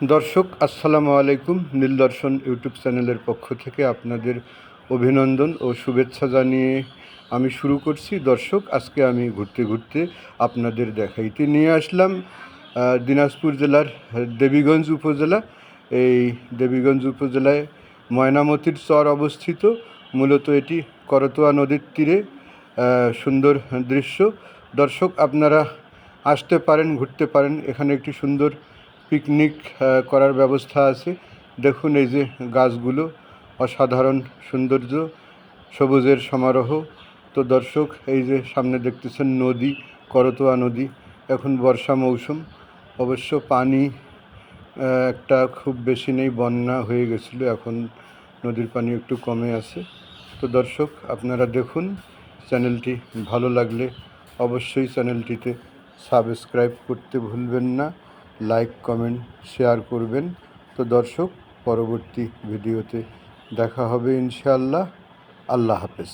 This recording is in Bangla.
দর্শক আসসালামু আলাইকুম। নীলদর্শন ইউটিউব চ্যানেলের পক্ষ থেকে আপনাদের অভিনন্দন ও শুভেচ্ছা জানিয়ে আমি শুরু করছি। দর্শক, আজকে আমি ঘুরতে ঘুরতে আপনাদের দেখাইতে নিয়ে আসলাম দিনাজপুর জেলার দেবীগঞ্জ উপজেলা। এই দেবীগঞ্জ উপজেলায় ময়নামতির চর অবস্থিত। মূলত এটি করতোয়া নদীর তীরে সুন্দর দৃশ্য। দর্শক, আপনারা আসতে পারেন, ঘুরতে পারেন। এখানে একটি সুন্দর পিকনিক করার ব্যবস্থা আছে। দেখুন এই যে গাছগুলো, অসাধারণ সৌন্দর্য, সবুজের সমারোহ। তো দর্শক, এই যে সামনে দেখতেছেন নদী, করতোয়া নদী। এখন বর্ষা মৌসুম, অবশ্য পানি একটা খুব বেশি নেই, বন্যা হয়ে গেছিলো, এখন নদীর পানি একটু কমে আছে। তো দর্শক, আপনারা দেখুন। চ্যানেলটি ভালো লাগলে অবশ্যই চ্যানেলটিতে সাবস্ক্রাইব করতে ভুলবেন না, লাইক কমেন্ট শেয়ার করবেন। তো দর্শক, পরবর্তী ভিডিওতে দেখা হবে ইনশাআল্লাহ। আল্লাহ হাফেজ।